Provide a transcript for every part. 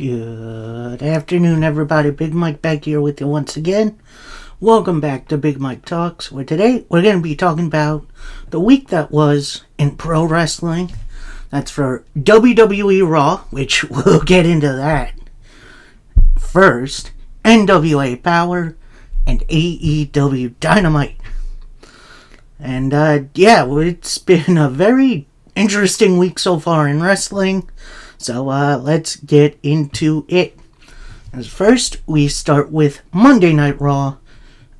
Good afternoon, everybody. Big Mike back here with you once again. Welcome back to Big Mike Talks, where today we're going to be talking about the week that was in pro wrestling. That's for WWE Raw, which we'll get into that first, NWA Power, and AEW Dynamite. And it's been a very interesting week so far in wrestling. So let's get into it. As first, we start with Monday Night Raw,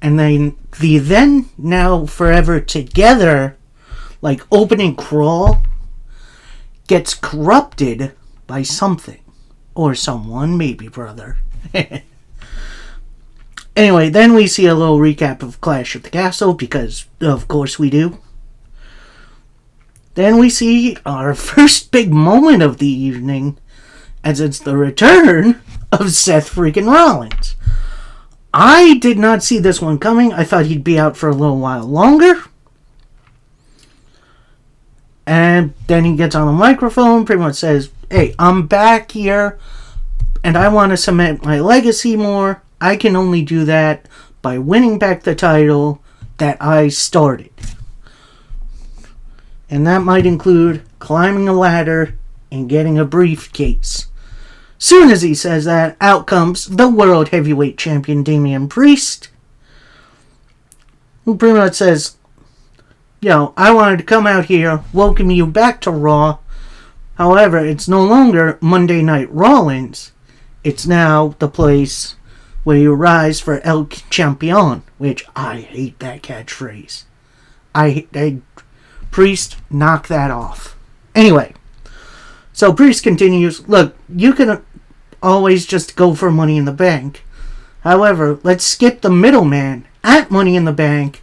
and then the then, now, forever together, like opening crawl, gets corrupted by something. Or someone, maybe brother. Anyway, then we see a little recap of Clash at the Castle, because of course we do. Then we see our first big moment of the evening, as it's the return of Seth freaking Rollins. I did not see this one coming. I thought he'd be out for a little while longer. And then he gets on the microphone, pretty much says, "Hey, I'm back here, and I want to cement my legacy more. I can only do that by winning back the title that I started. And that might include climbing a ladder and getting a briefcase." Soon as he says that, out comes the World Heavyweight Champion Damian Priest, who pretty much says, I wanted to come out here, welcome you back to Raw. However, it's no longer Monday Night Rollins. It's now the place where you rise for El Champion, which I hate that catchphrase. Priest, knock that off. Anyway, so Priest continues, "Look, you can always just go for Money in the Bank. However, let's skip the middleman at Money in the Bank.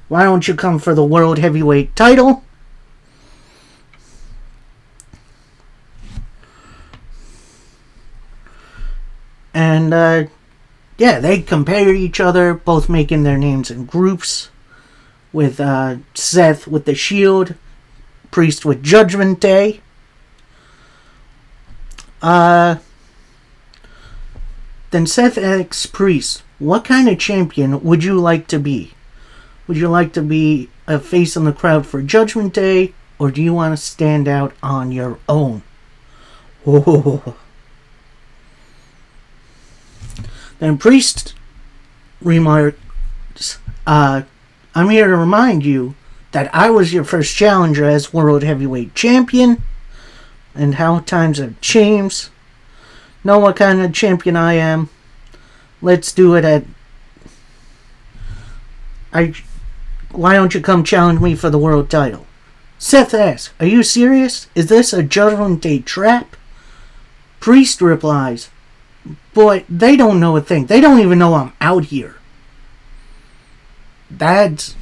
Why don't you come for the World Heavyweight title?" And, they compare each other, both making their names in groups. With Seth with the Shield, Priest with Judgment Day. Then Seth asks Priest, "What kind of champion would you like to be? Would you like to be a face in the crowd for Judgment Day, or do you want to stand out on your own?" Oh. Then Priest remarks, "I'm here to remind you that I was your first challenger as World Heavyweight Champion, and how times have changed. Know what kind of champion I am. Let's do it why don't you come challenge me for the world title?" Seth asks, "Are you serious? Is this a Judgment Day trap?" Priest replies, "Boy, they don't know a thing. They don't even know I'm out here." That's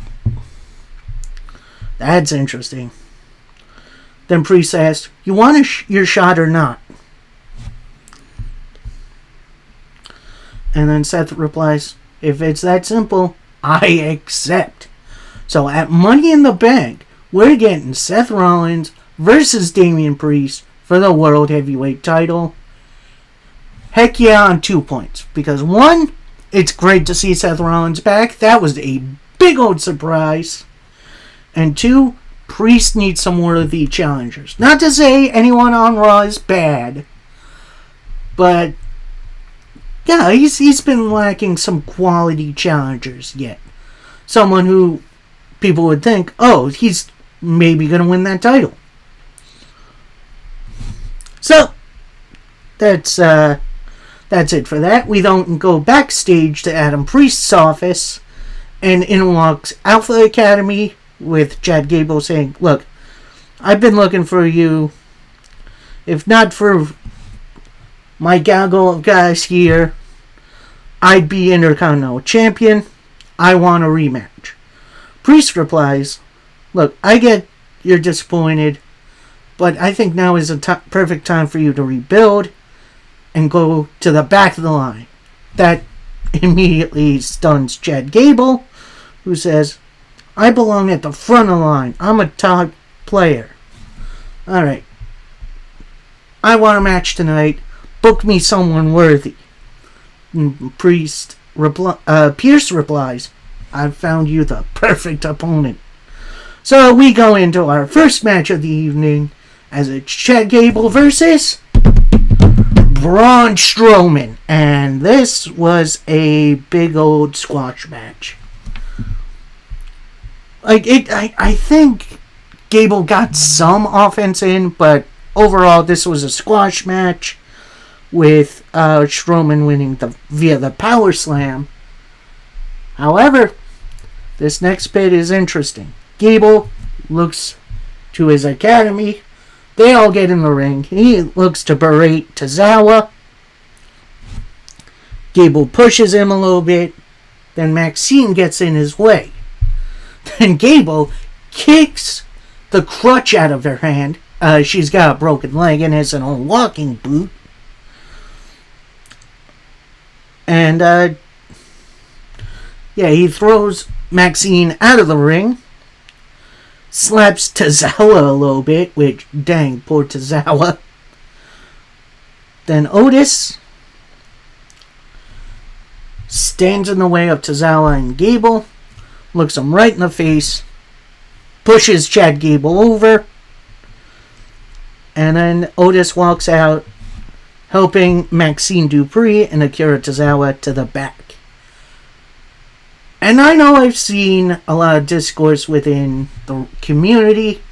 interesting. Then Priest asks, "You want your shot or not?" And then Seth replies, "If it's that simple, I accept." So at Money in the Bank, we're getting Seth Rollins versus Damian Priest for the World Heavyweight title. Heck yeah, on 2 points. Because one, it's great to see Seth Rollins back. That was a big old surprise. And two, Priest needs some worthy challengers. Not to say anyone on Raw is bad, but yeah, he's been lacking some quality challengers yet. Someone who people would think, oh, he's maybe going to win that title. So, that's it for that. We don't go backstage to Adam Priest's office, and in walks Alpha Academy with Chad Gable saying, "Look, I've been looking for you. If not for my gaggle of guys here, I'd be Intercontinental Champion. I want a rematch." Priest replies, "Look, I get you're disappointed, but I think now is a perfect time for you to rebuild and go to the back of the line." That immediately stuns Chad Gable, who says, "I belong at the front of the line. I'm a top player. Alright. I want a match tonight. Book me someone worthy. Pierce replies, I've found you the perfect opponent. So we go into our first match of the evening as it's Chad Gable versus Braun Strowman. And this was a big old squash match. I think Gable got some offense in, but overall this was a squash match with Strowman winning via the power slam. However, this next bit is interesting. Gable looks to his academy. They all get in the ring. He looks to berate Tozawa. Gable pushes him a little bit. Then Maxine gets in his way. Then Gable kicks the crutch out of her hand. She's got a broken leg and has an old walking boot. And, he throws Maxine out of the ring. Slaps Tozawa a little bit, which, dang, poor Tozawa. Then Otis stands in the way of Tozawa and Gable, looks him right in the face, pushes Chad Gable over, and then Otis walks out, helping Maxine Dupri and Akira Tozawa to the back. And I know I've seen a lot of discourse within the community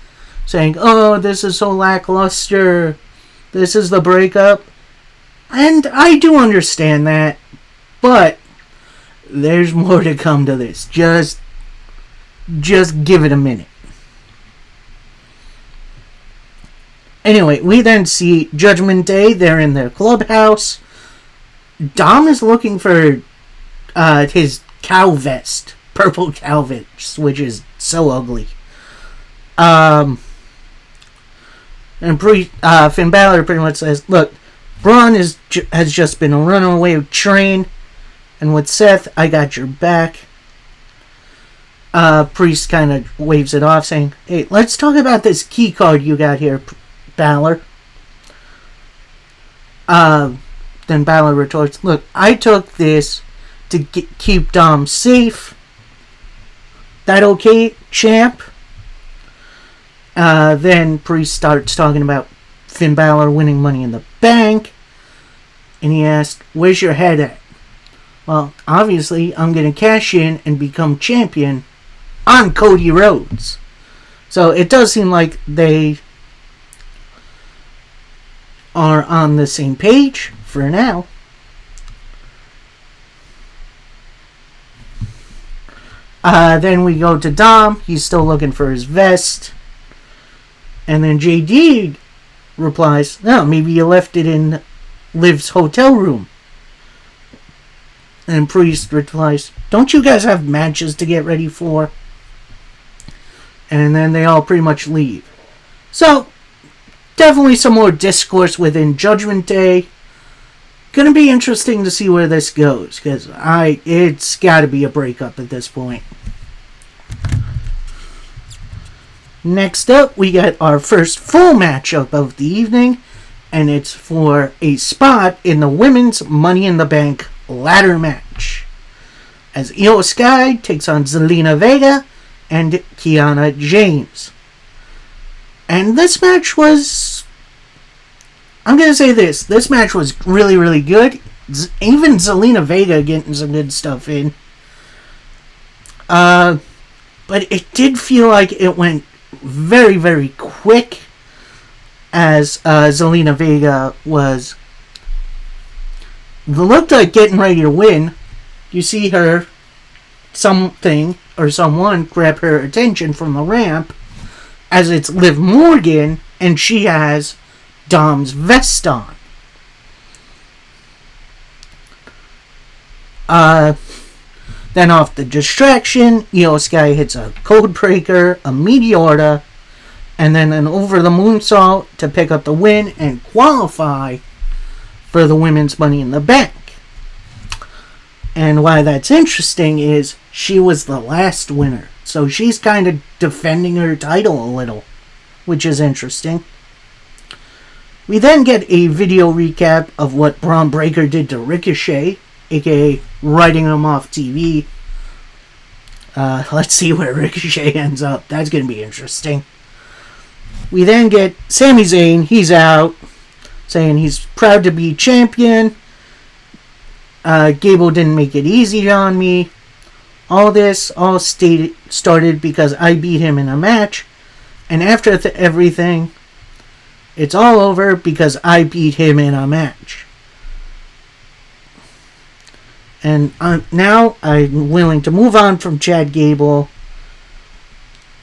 saying, oh, this is so lackluster, this is the breakup. And I do understand that, but there's more to come to this. Just give it a minute. Anyway, we then see Judgment Day. They're in their clubhouse. Dom is looking for his cow vest. Purple cow vest, which is so ugly. And Finn Balor pretty much says, look, Braun has just been a runaway train, and with Seth, I got your back. Priest kind of waves it off, saying, hey, let's talk about this key card you got here, Balor. Then Balor retorts, look, I took this to keep Dom safe. That okay, champ? Then Priest starts talking about Finn Balor winning Money in the Bank. And he asked, where's your head at? Well, obviously, I'm going to cash in and become champion on Cody Rhodes. So it does seem like they are on the same page for now. Then we go to Dom. He's still looking for his vest. And then JD replies, no, maybe you left it in Liv's hotel room. And Priest replies, don't you guys have matches to get ready for? And then they all pretty much leave. So, definitely some more discourse within Judgment Day. Gonna be interesting to see where this goes, because it's gotta be a breakup at this point. Next up, we get our first full matchup of the evening, and it's for a spot in the Women's Money in the Bank ladder match, as Io Sky takes on Zelina Vega and Kiana James. And this match was, I'm going to say this match was really, really good. Even Zelina Vega getting some good stuff in. But it did feel like it went very, very quick, as Zelina Vega looked like getting ready to win. You see her, something or someone grab her attention from the ramp, as it's Liv Morgan, and she has Dom's vest on. Then off the distraction, Io Sky hits a code breaker, a Meteora, and then an over the moonsault to pick up the win and qualify for the Women's Money in the Bank. And why that's interesting is she was the last winner, so she's kind of defending her title a little, which is interesting. We then get a video recap of what Bron Breakker did to Ricochet, aka writing him off TV. Let's see where Ricochet ends up. That's going to be interesting. We then get Sami Zayn. He's out, saying he's proud to be champion. Gable didn't make it easy on me. All this started because I beat him in a match. And after everything, it's all over because I beat him in a match. And now I'm willing to move on from Chad Gable.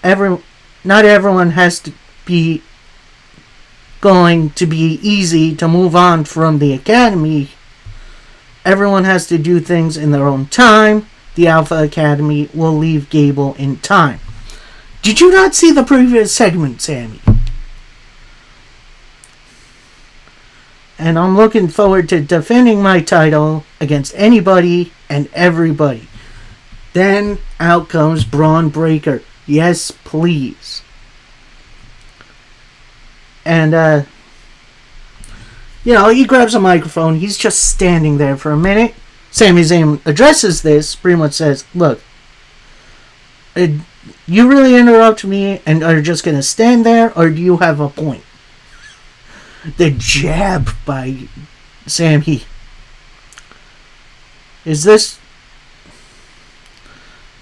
Not everyone has to be going to be easy to move on from the Academy. Everyone has to do things in their own time. The Alpha Academy will leave Gable in time. Did you not see the previous segment, Sammy? And I'm looking forward to defending my title against anybody and everybody. Then out comes Bron Breakker. Yes, please. And, he grabs a microphone. He's just standing there for a minute. Sami Zayn addresses this, pretty much says, look, you really interrupt me and are just going to stand there, or do you have a point? The jab by Sami. Is this...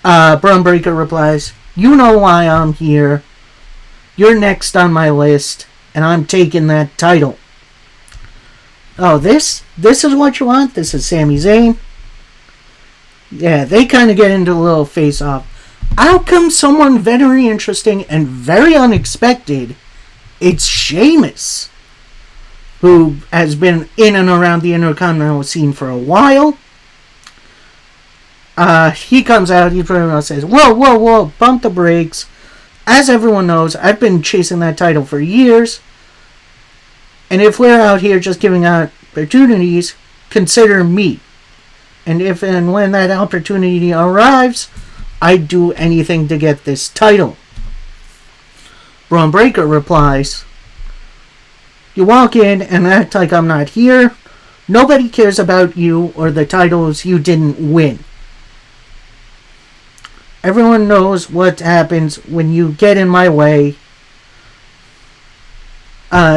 Bron Breakker replies, you know why I'm here. You're next on my list, and I'm taking that title. Oh, this is what you want? This is Sami Zayn? Yeah, they kind of get into a little face-off. Out comes someone very interesting and very unexpected. It's Sheamus, who has been in and around the Intercontinental scene for a while. He comes out, he pretty much says, whoa, bump the brakes. As everyone knows, I've been chasing that title for years. And if we're out here just giving out opportunities, consider me. And if and when that opportunity arrives, I'd do anything to get this title. Bron Breakker replies, you walk in and act like I'm not here. Nobody cares about you or the titles you didn't win. Everyone knows what happens when you get in my way.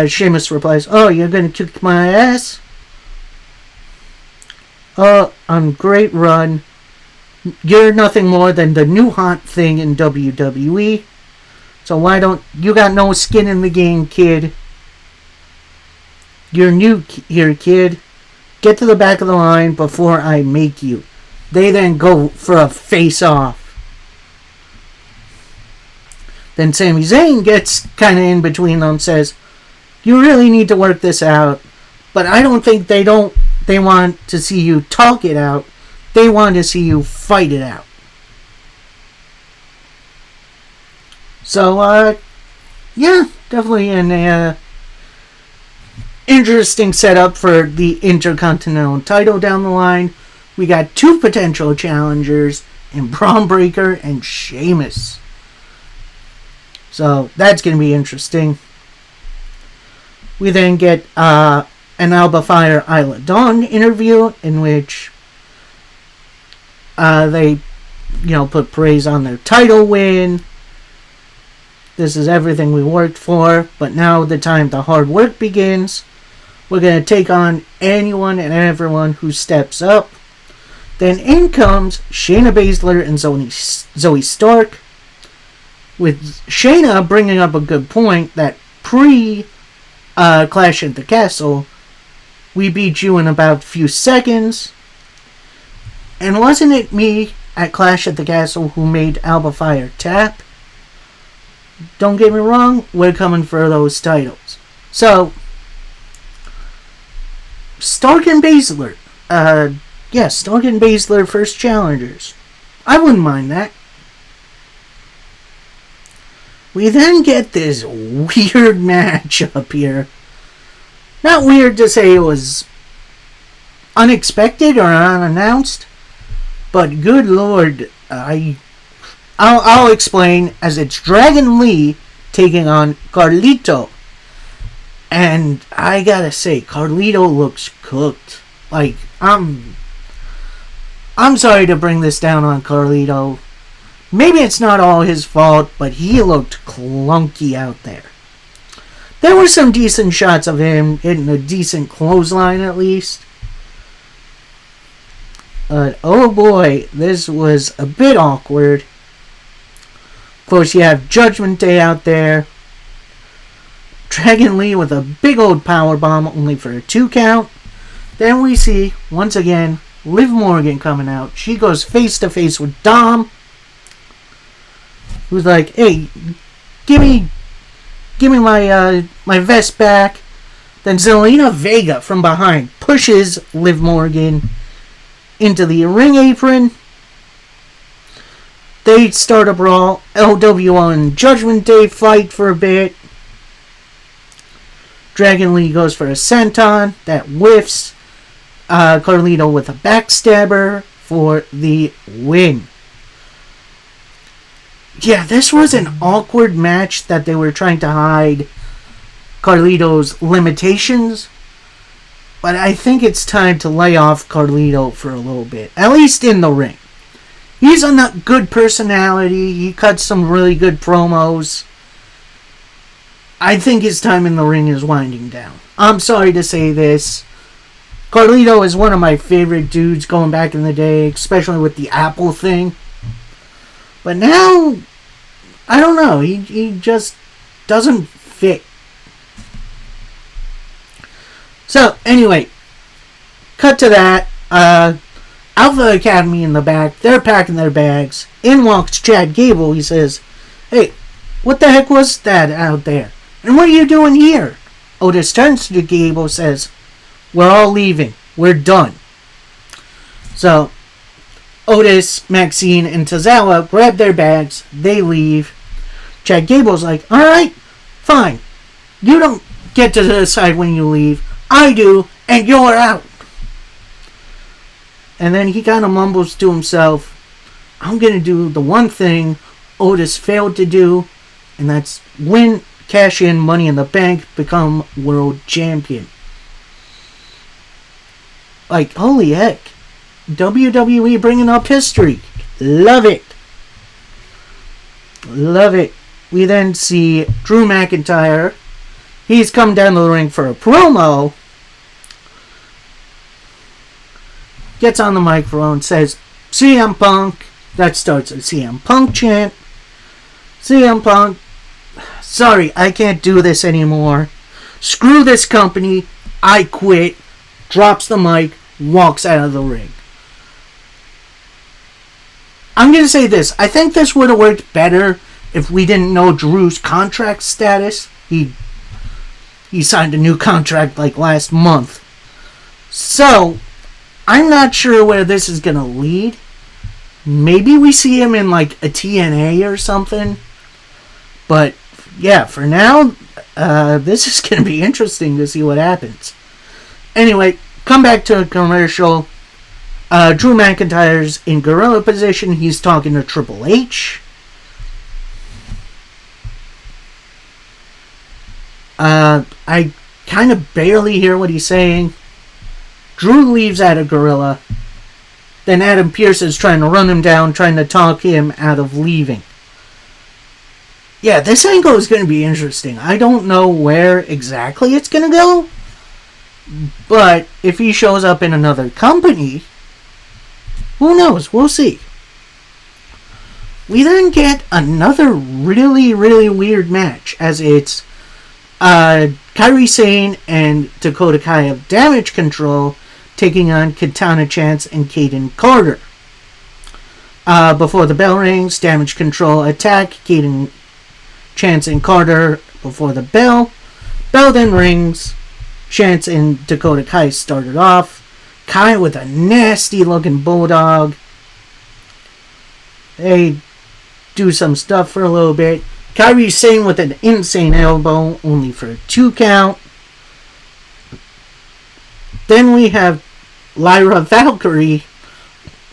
Sheamus replies, oh, you're going to kick my ass? Oh, on great run. You're nothing more than the new hot thing in WWE. So why don't... You got no skin in the game, kid. You're new here, kid. Get to the back of the line before I make you. They then go for a face-off. Then Sami Zayn gets kind of in between them, says, you really need to work this out. But I don't think they want to see you talk it out. They want to see you fight it out. So, yeah, definitely an interesting setup for the Intercontinental title down the line. We got two potential challengers in Bron Breakker and Sheamus. So, that's going to be interesting. We then get an Alba Fire Isla Dawn interview in which they, put praise on their title win. This is everything we worked for, but now the time the hard work begins. We're going to take on anyone and everyone who steps up. Then in comes Shayna Baszler and Zoe Stark, with Shayna bringing up a good point that Clash at the Castle, we beat you in about a few seconds. And wasn't it me at Clash at the Castle who made Alba Fire tap? Don't get me wrong, we're coming for those titles. So, Stark and Baszler. Stark and Baszler first challengers. I wouldn't mind that. We then get this weird match up here. Not weird to say it was unexpected or unannounced, but good lord, I'll explain, as it's Dragon Lee taking on Carlito. And I gotta say, Carlito looks cooked. Like, I'm sorry to bring this down on Carlito. Maybe it's not all his fault, but he looked clunky out there. There were some decent shots of him hitting a decent clothesline at least. But oh boy, this was a bit awkward. Of course, you have Judgment Day out there. Dragon Lee with a big old powerbomb, only for a 2 count. Then we see, once again, Liv Morgan coming out. She goes face to face with Dom, who's like, "Hey, give me my vest back." Then Zelina Vega from behind pushes Liv Morgan into the ring apron. They start a brawl. LWO and Judgment Day fight for a bit. Dragon Lee goes for a senton that whiffs. Carlito with a backstabber for the win. Yeah, this was an awkward match that they were trying to hide Carlito's limitations. But I think it's time to lay off Carlito for a little bit. At least in the ring. He's a good personality. He cuts some really good promos. I think his time in the ring is winding down. I'm sorry to say this. Carlito is one of my favorite dudes going back in the day, especially with the Apple thing. But now, I don't know. He just doesn't fit. So, anyway, cut to that. Alpha Academy in the back. They're packing their bags. In walks Chad Gable. He says, "Hey, what the heck was that out there? And what are you doing here?" Otis turns to Gable, says, "We're all leaving. We're done." So, Otis, Maxine, and Tozawa grab their bags. They leave. Chad Gable's like, "Alright, fine. You don't get to decide when you leave. I do, and you're out." And then he kind of mumbles to himself, "I'm going to do the one thing Otis failed to do, and that's win, cash in Money in the Bank, become world champion." Like, holy heck. WWE bringing up history. Love it. Love it. We then see Drew McIntyre. He's come down the ring for a promo. Gets on the microphone, says, "CM Punk." That starts a CM Punk chant. "CM Punk, sorry, I can't do this anymore. Screw this company. I quit." Drops the mic, walks out of the ring. I'm going to say this. I think this would have worked better if we didn't know Drew's contract status. He signed a new contract like last month. So, I'm not sure where this is going to lead. Maybe we see him in like a TNA or something. But, yeah, for now, this is going to be interesting to see what happens. Anyway, come back to a commercial. Drew McIntyre's in gorilla position. He's talking to Triple H. I kind of barely hear what he's saying. Drew leaves out of gorilla. Then Adam Pearce is trying to run him down, trying to talk him out of leaving. Yeah, this angle is going to be interesting. I don't know where exactly it's going to go. But if he shows up in another company, who knows? We'll see. We then get another really, really weird match, as it's Kairi Sane and Dakota Kai of Damage Control taking on Katana Chance and Kaden Carter. Before the bell rings, Damage Control attack Kaden Chance and Carter before the bell. Bell then rings. Chance and Dakota Kai started off. Kai with a nasty looking bulldog. They do some stuff for a little bit. Kairi Sane with an insane elbow, only for a 2 count. Then we have Lyra Valkyrie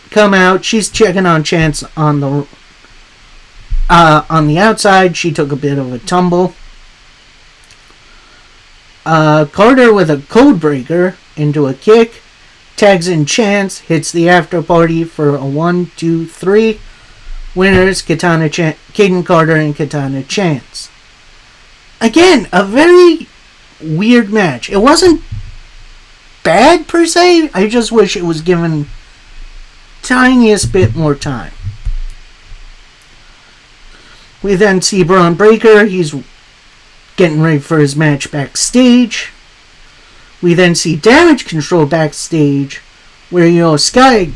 come out. She's checking on Chance on the outside. She took a bit of a tumble. Carter with a code breaker into a kick. Tags in Chance, hits the after party for a 1, 2, 3. Winners, Kayden Carter and Katana Chance. Again, a very weird match. It wasn't bad per se. I just wish it was given tiniest bit more time. We then see Braun Breaker. He's getting ready for his match backstage. We then see Damage Control backstage, where Sky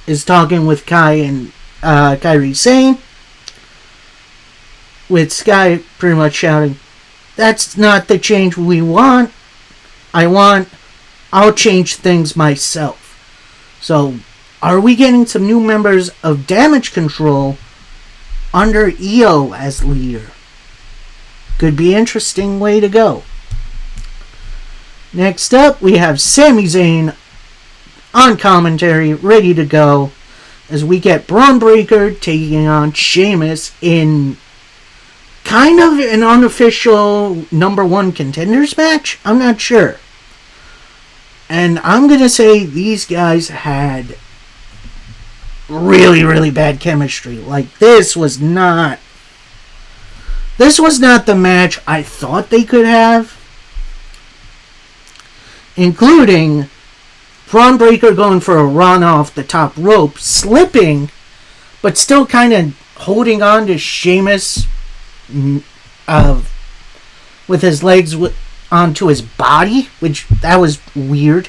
is talking with Kai and Kairi Sane, with Sky pretty much shouting, "That's not the change we want. I'll change things myself." So, are we getting some new members of Damage Control under Io as leader? Could be an interesting way to go. Next up, we have Sami Zayn on commentary, ready to go, as we get Braun Breaker taking on Sheamus in kind of an unofficial number 1 contenders match. I'm not sure. And I'm going to say these guys had really, really bad chemistry. Like, this was not the match I thought they could have. Including Braun Breaker going for a run off the top rope, slipping, but still kind of holding on to Sheamus with his legs onto his body, which that was weird.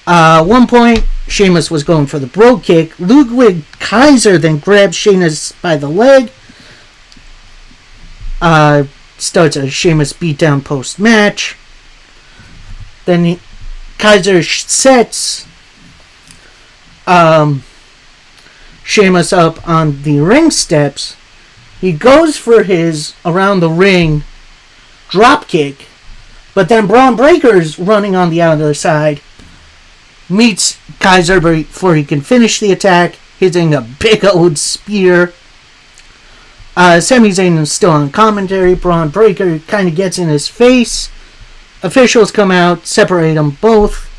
One point, Sheamus was going for the bro kick. Ludwig Kaiser then grabs Sheamus by the leg. Starts a Sheamus beatdown post-match. Then Kaiser sets Sheamus up on the ring steps. He goes for his around the ring drop kick, but then Braun Breaker's running on the other side, meets Kaiser before he can finish the attack, hitting a big old spear. Sami Zayn is still on commentary. Braun Breaker kind of gets in his face. Officials come out, separate them both.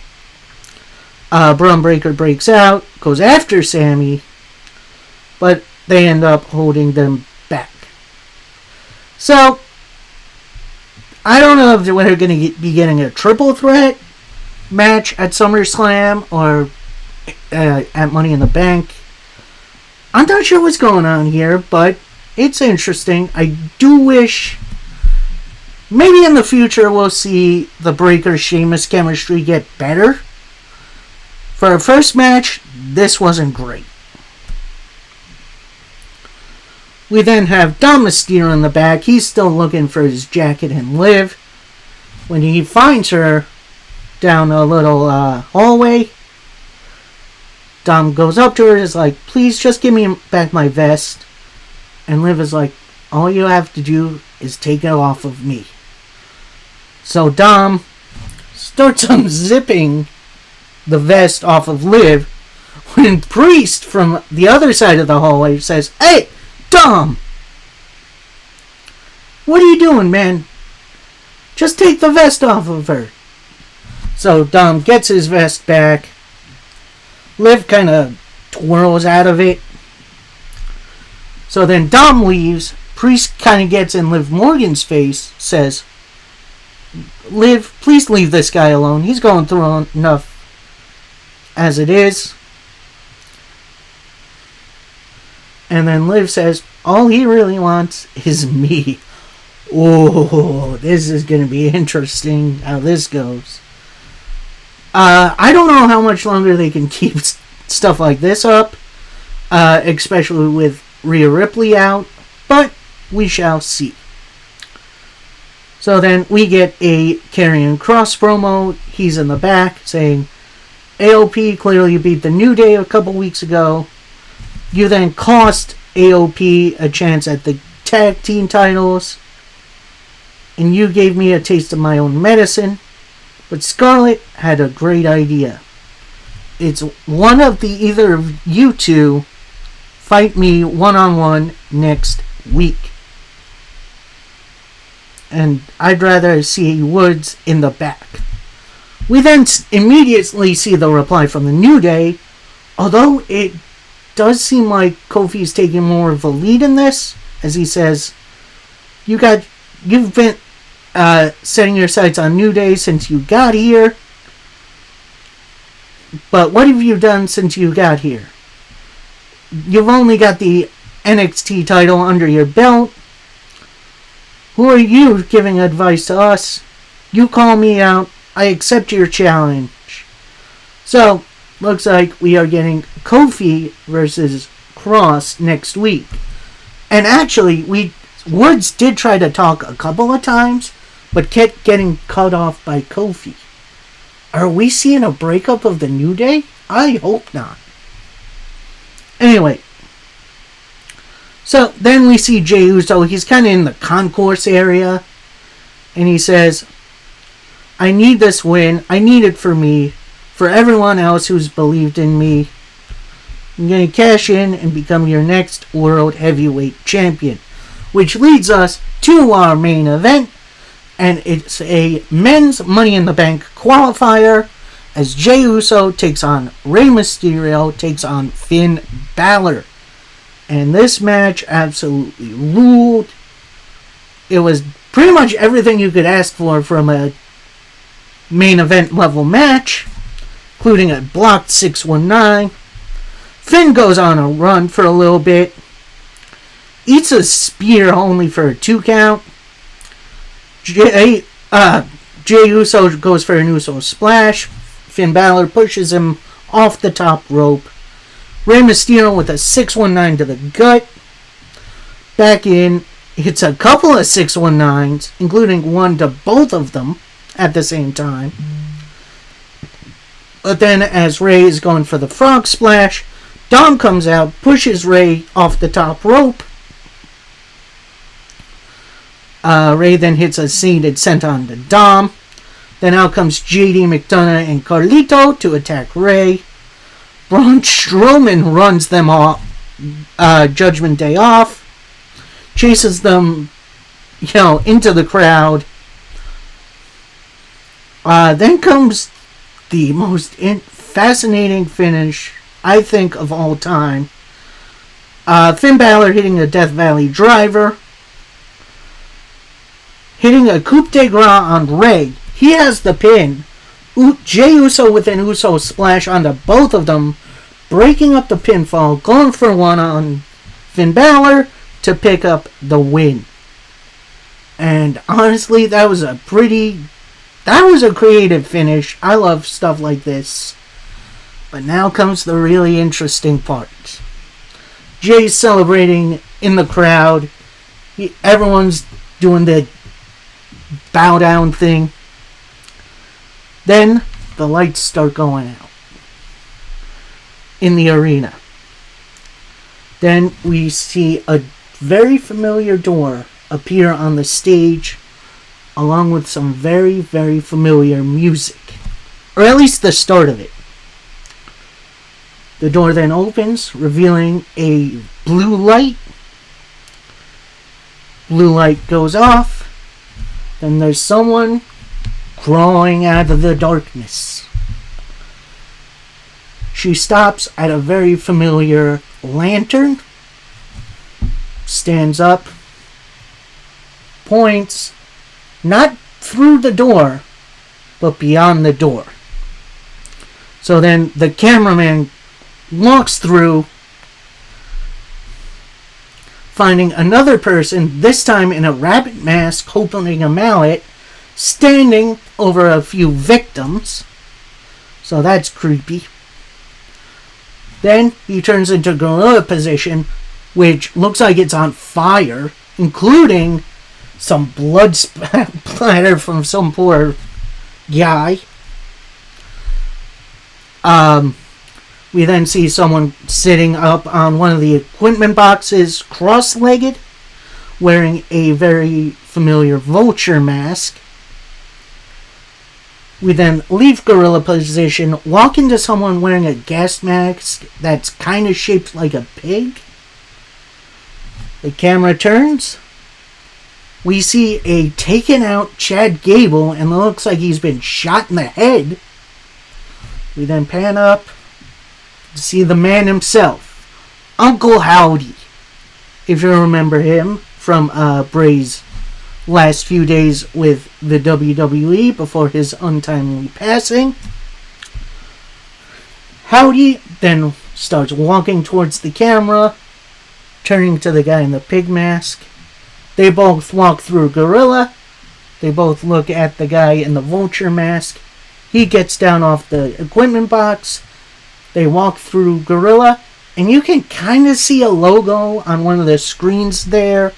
Braun Breaker breaks out, goes after Sami, but they end up holding them back. So, I don't know if we're going to be getting a triple threat match at SummerSlam or at Money in the Bank. I'm not sure what's going on here, but it's interesting. I do wish maybe in the future we'll see the Breaker-Sheamus chemistry get better. For our first match, this wasn't great. We then have Dom Mysterio in the back. He's still looking for his jacket and Liv. When he finds her down a little hallway, Dom goes up to her and is like, "Please just give me back my vest." And Liv is like, "All you have to do is take it off of me." So Dom starts unzipping the vest off of Liv when Priest from the other side of the hallway says, "Hey, Dom! What are you doing, man? Just take the vest off of her." So Dom gets his vest back. Liv kind of twirls out of it. So then Dom leaves. Priest kind of gets in Liv Morgan's face, says, "Liv, please leave this guy alone. He's going through enough as it is." And then Liv says, "All he really wants is me." Oh, this is going to be interesting how this goes. I don't know how much longer they can keep stuff like this up, especially with Rhea Ripley out, but we shall see. So then we get a Karrion Kross promo. He's in the back saying, "AOP clearly beat the New Day a couple weeks ago. You then cost AOP a chance at the tag team titles. And you gave me a taste of my own medicine. But Scarlett had a great idea. It's one of the either of you two fight me one-on-one next week." and I'd rather see Woods in the back. We then immediately see the reply from the New Day, although it does seem like Kofi's taking more of a lead in this, as he says, you've been setting your sights on New Day since you got here, but what have you done since you got here? You've only got the NXT title under your belt. Who are you giving advice to us? You call me out, I accept your challenge. So, looks like we are getting Kofi versus Cross next week. And actually, Woods did try to talk a couple of times, but kept getting cut off by Kofi. Are we seeing a breakup of the New Day? I hope not. Anyway, so then we see Jey Uso. He's kind of in the concourse area, and he says, I need this win. I need it for me, for everyone else who's believed in me. I'm going to cash in and become your next World Heavyweight Champion. Which leads us to our main event, and it's a men's Money in the Bank qualifier, as Jey Uso takes on Rey Mysterio, takes on Finn Balor. And this match absolutely ruled. It was pretty much everything you could ask for from a main event level match, including a blocked 619. Finn goes on a run for a little bit, eats a spear only for a 2 count. Jey Uso goes for an Uso splash. Finn Balor pushes him off the top rope. Rey Mysterio with a 619 to the gut. Back in, hits a couple of 619s, including one to both of them at the same time. But then as Rey is going for the frog splash, Dom comes out, pushes Rey off the top rope. Rey then hits a seated senton to Dom. Then out comes JD McDonough and Carlito to attack Rey. Braun Strowman runs them off, Judgment Day off. Chases them, into the crowd. Then comes the most fascinating finish, I think, of all time. Finn Balor hitting a Death Valley driver. Hitting a coup de grace on Rey. He has the pin. Jey Uso with an Uso splash onto both of them. Breaking up the pinfall. Going for one on Finn Balor to pick up the win. And honestly, that was a creative finish. I love stuff like this. But now comes the really interesting part. Jay's celebrating in the crowd. Everyone's doing the bow down thing. Then the lights start going out in the arena. Then we see a very familiar door appear on the stage, along with some very, very familiar music, or at least the start of it. The door then opens, revealing a blue light. Blue light goes off. Then there's someone crawling out of the darkness. She stops at a very familiar lantern, stands up, points, not through the door, but beyond the door. So then the cameraman walks through, finding another person, this time in a rabbit mask holding a mallet, standing over a few victims. So that's creepy. Then he turns into gorilla position, which looks like it's on fire, including some blood splatter from some poor guy. We then see someone sitting up on one of the equipment boxes, cross-legged, wearing a very familiar vulture mask. We then leave gorilla position, walk into someone wearing a gas mask that's kind of shaped like a pig. The camera turns, we see a taken out Chad Gable, and it looks like he's been shot in the head. We then pan up to see the man himself, Uncle Howdy. If you remember him from Bray's last few days with the WWE before his untimely passing. Howdy then starts walking towards the camera, turning to the guy in the pig mask. They both walk through Gorilla. They both look at the guy in the vulture mask. He gets down off the equipment box. They walk through Gorilla, and you can kind of see a logo on one of the screens there.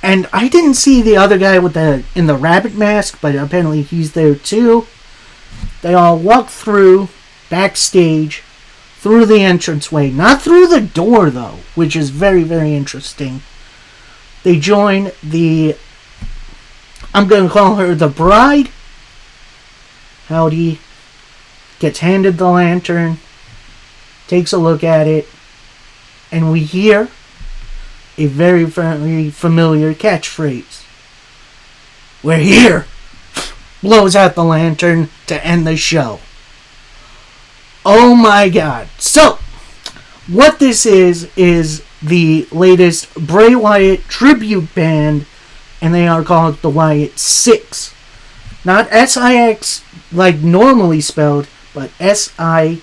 And I didn't see the other guy in the rabbit mask, but apparently he's there too. They all walk through, backstage, through the entranceway. Not through the door, though, which is very, very interesting. They join I'm going to call her the bride. Howdy gets handed the lantern, takes a look at it, and we hear a very, very familiar catchphrase. "We're here!" Blows out the lantern to end the show. Oh my god. So, what this is the latest Bray Wyatt tribute band, and they are called the Wyatt Six. Not S-I-X like normally spelled, but S-I-K-C-K-S.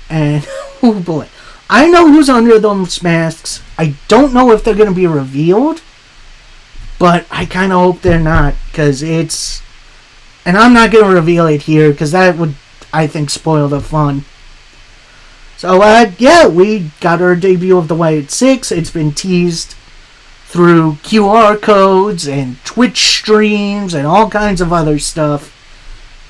And, oh boy. I know who's under those masks. I don't know if they're going to be revealed, but I kind of hope they're not, because it's... And I'm not going to reveal it here, because that would, I think, spoil the fun. So, yeah, we got our debut of the Wyatt Six. It's been teased through QR codes and Twitch streams and all kinds of other stuff.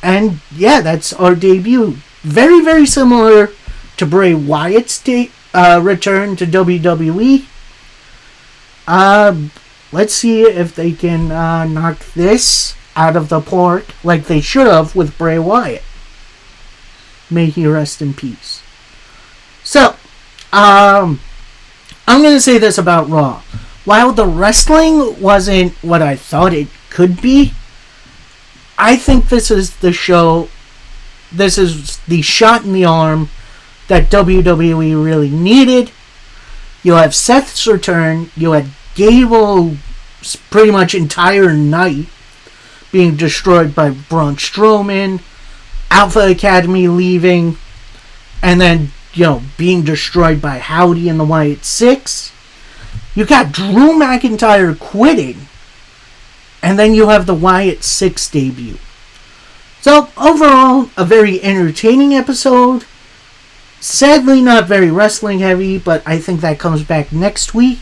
And, yeah, that's our debut. Very, very similar to Bray Wyatt's return to WWE. Let's see if they can knock this out of the park like they should have with Bray Wyatt. May he rest in peace. So, I'm going to say this about Raw. While the wrestling wasn't what I thought it could be, I think this is the show, this is the shot in the arm that WWE really needed. You have Seth's return, you had Gable's pretty much entire night being destroyed by Braun Strowman, Alpha Academy leaving, and then, being destroyed by Howdy and the Wyatt Six. You got Drew McIntyre quitting, and then you have the Wyatt Six debut. So, overall, a very entertaining episode. Sadly, not very wrestling heavy, but I think that comes back next week.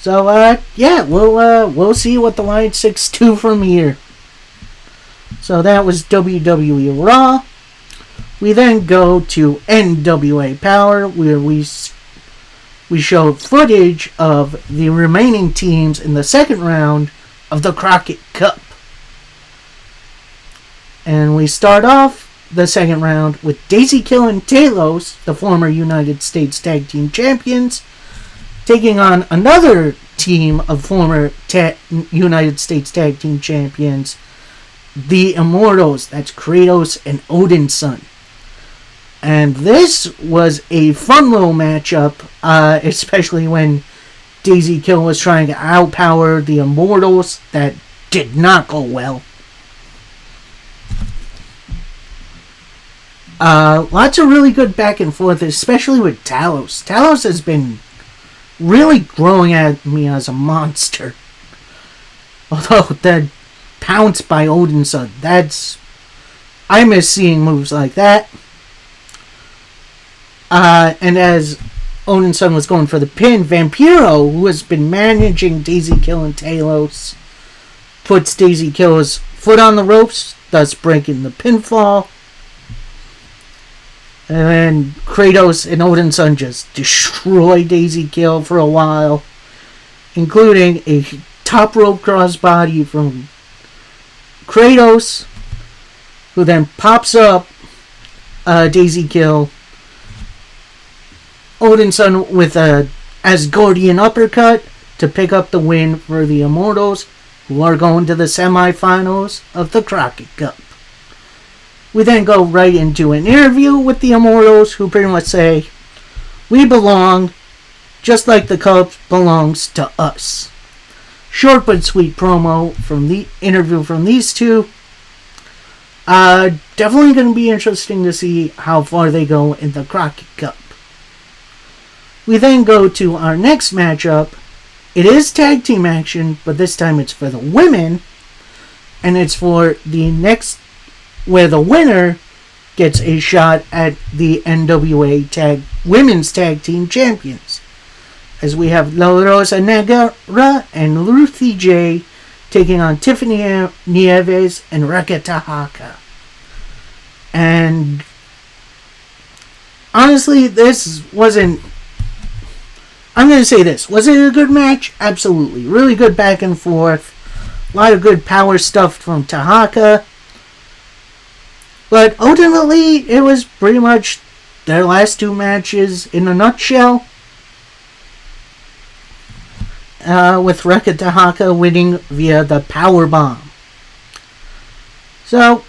So, yeah, we'll see what the Wyatt Six do from here. So that was WWE Raw. We then go to NWA Power, where we show footage of the remaining teams in the second round of the Crockett Cup. And we start off the second round with Daisy Kill and Talos, the former United States Tag Team Champions, taking on another team of former United States Tag Team Champions, the Immortals. That's Kratos and Odinson. And this was a fun little matchup, especially when Daisy Kill was trying to outpower the Immortals. That did not go well. Lots of really good back and forth, especially with Talos. Talos has been really growing at me as a monster. Although that pounce by Odinson, I miss seeing moves like that. And as Odinson was going for the pin, Vampiro, who has been managing Daisy Kill and Talos, puts Daisy Kill's foot on the ropes, thus breaking the pinfall. And then Kratos and Odinson just destroy Daisy Kill for a while, including a top rope crossbody from Kratos, who then pops up Daisy Kill. Odinson with a Asgardian uppercut to pick up the win for the Immortals, who are going to the semifinals of the Crockett Cup. We then go right into an interview with the Immortals, who pretty much say, "We belong, just like the Cup belongs to us." Short but sweet promo from the interview from these two. Definitely going to be interesting to see how far they go in the Crockett Cup. We then go to our next matchup. It is tag team action, but this time it's for the women. And it's for the next, where the winner gets a shot at the NWA Women's Tag Team Champions. As we have La Rosa Negra and Ruthie J taking on Tiffany Nieves and Reka Tahaka. And honestly, this wasn't... I'm going to say this. Was it a good match? Absolutely. Really good back and forth. A lot of good power stuff from Tahaka. But ultimately, it was pretty much their last two matches in a nutshell. With Reka Tahaka winning via the powerbomb. So,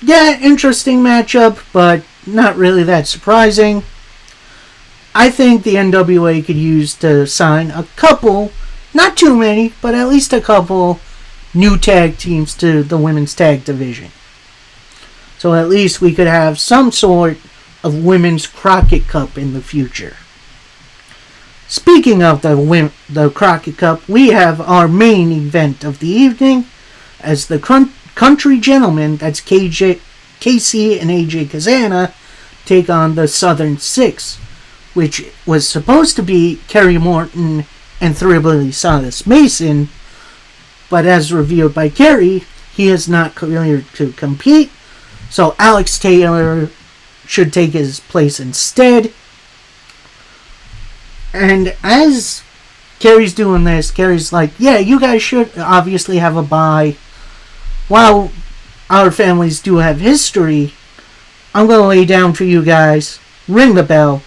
yeah, interesting matchup, but not really that surprising. I think the NWA could use to sign a couple, not too many, but at least a couple new tag teams to the women's tag division. So at least we could have some sort of women's Crockett Cup in the future. Speaking of the Crockett Cup, we have our main event of the evening as the Country Gentlemen, that's KC and AJ Kazana, take on the Southern Six, which was supposed to be Kerry Morton and Thrillbilly Silas Mason, but as revealed by Kerry, he is not cleared to compete, so Alex Taylor should take his place instead. And as Kerry's doing this, Kerry's like, yeah, you guys should obviously have a bye. While our families do have history, I'm going to lay down for you guys. Ring the bell.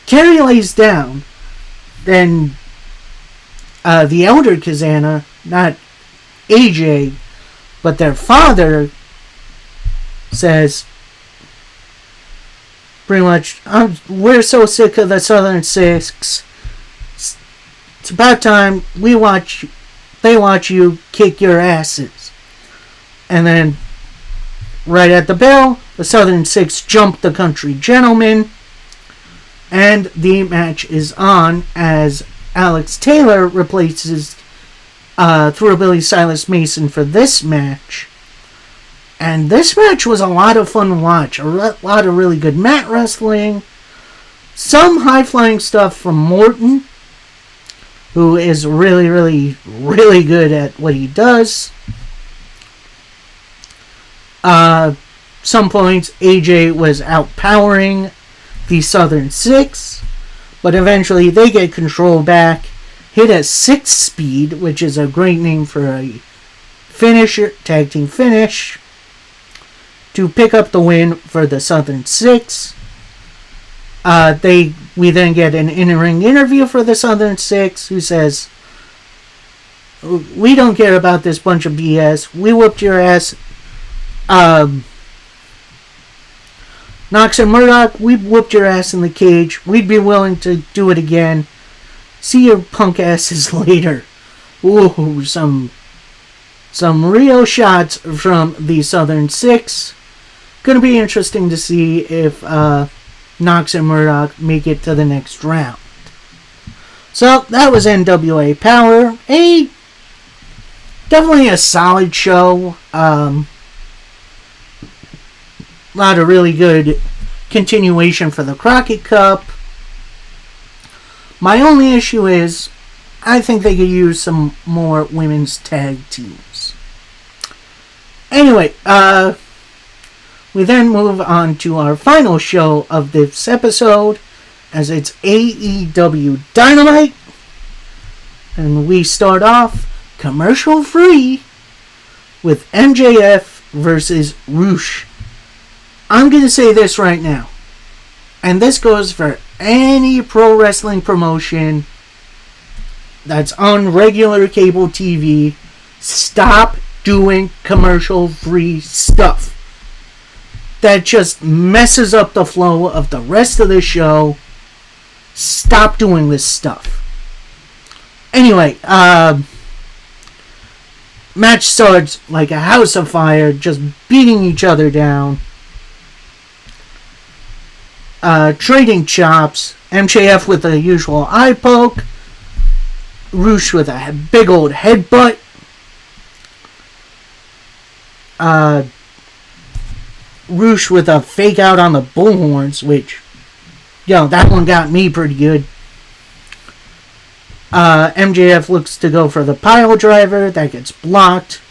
Kerry lays down. Then the elder Kazana, not AJ, but their father, says, pretty much, we're so sick of the Southern Six. It's about time they watch you kick your asses. And then, right at the bell, the Southern Six jump the Country Gentlemen. And the match is on as Alex Taylor replaces Thrillbilly Silas Mason for this match. And this match was a lot of fun to watch. A lot of really good mat wrestling. Some high-flying stuff from Morton, who is really, really, really good at what he does. Some points, AJ was outpowering the Southern Six, but eventually they get control back, hit a 6-speed, which is a great name for a finisher, tag team finish, to pick up the win for the Southern Six. We then get an in-ring interview for the Southern Six, who says, we don't care about this bunch of BS. We whooped your ass. Knox and Murdoch, we whooped your ass in the cage. We'd be willing to do it again. See your punk asses later. Ooh, some real shots from the Southern Six. Gonna be interesting to see if Knox and Murdoch make it to the next round. So that was NWA Power. Definitely a solid show. A lot of really good continuation for the Crockett Cup. My only issue is, I think they could use some more women's tag teams. Anyway, we then move on to our final show of this episode, as it's AEW Dynamite. And we start off commercial free with MJF versus Rush. I'm going to say this right now, and this goes for any pro wrestling promotion that's on regular cable TV, stop doing commercial-free stuff. That just messes up the flow of the rest of the show. Stop doing this stuff. Anyway, match starts like a house of fire, just beating each other down. Trading chops. MJF with the usual eye poke. Roosh with a big old headbutt. Roosh with a fake out on the bullhorns, which, that one got me pretty good. MJF looks to go for the pile driver. That gets blocked.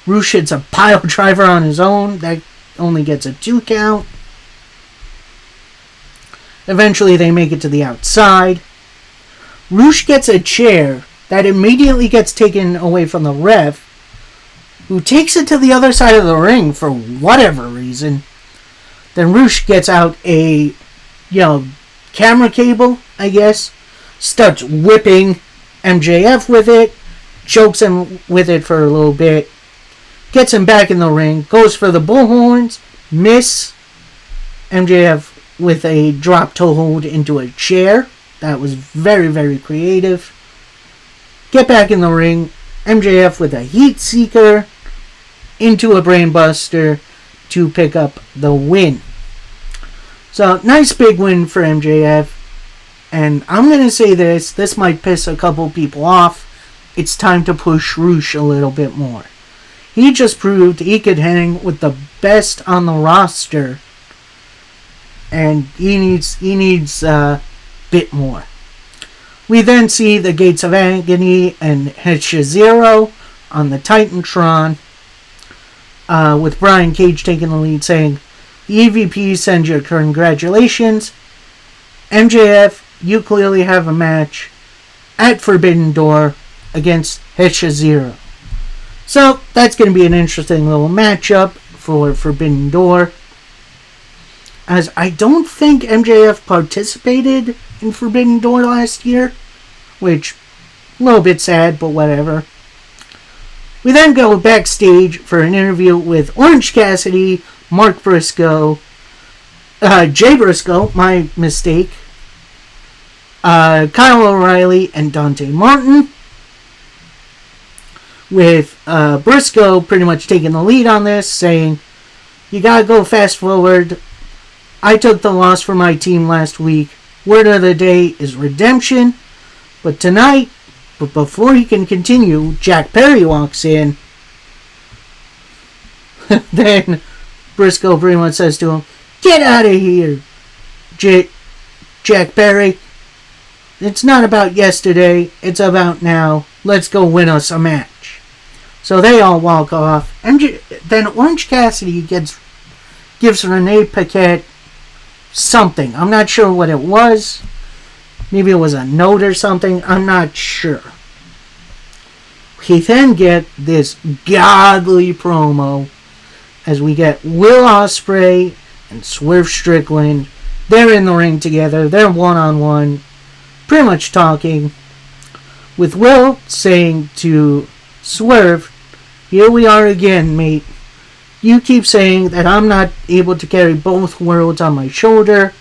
Roosh hits a pile driver on his own. That only gets a 2 count. Eventually they make it to the outside. Roosh gets a chair that immediately gets taken away from the ref, who takes it to the other side of the ring for whatever reason. Then Roosh gets out a, camera cable, I guess. Starts whipping MJF with it. Chokes him with it for a little bit. Gets him back in the ring. Goes for the bullhorns. Miss. MJF with a drop toe hold into a chair. That was very, very creative. Get back in the ring. MJF with a heat seeker into a brainbuster to pick up the win. So, nice big win for MJF. And I'm going to say this might piss a couple people off. It's time to push Roosh a little bit more. He just proved he could hang with the best on the roster. And he needs a bit more. We then see the Gates of Agony and Shizero on the Titantron, with Brian Cage taking the lead, saying, "The EVP sends you congratulations. MJF, you clearly have a match at Forbidden Door against Shizero." So that's going to be an interesting little matchup for Forbidden Door, as I don't think MJF participated in Forbidden Door last year, which, a little bit sad, but whatever. We then go backstage for an interview with Orange Cassidy, Mark Briscoe, Jay Briscoe, my mistake, Kyle O'Reilly, and Dante Martin, with Briscoe pretty much taking the lead on this, saying, "You gotta go fast forward. I took the loss for my team last week. Word of the day is redemption. But tonight," but before he can continue, Jack Perry walks in. Then Briscoe pretty much says to him, "Get out of here, Jack Perry. It's not about yesterday. It's about now. Let's go win us a match." So they all walk off. Then Orange Cassidy gives Renee Paquette something. I'm not sure what it was. Maybe it was a note or something. I'm not sure. We then get this godly promo as we get Will Ospreay and Swerve Strickland. They're in the ring together. They're one-on-one, pretty much talking, with Will saying to Swerve, "Here we are again, mate. You keep saying that I'm not able to carry both worlds on my shoulder.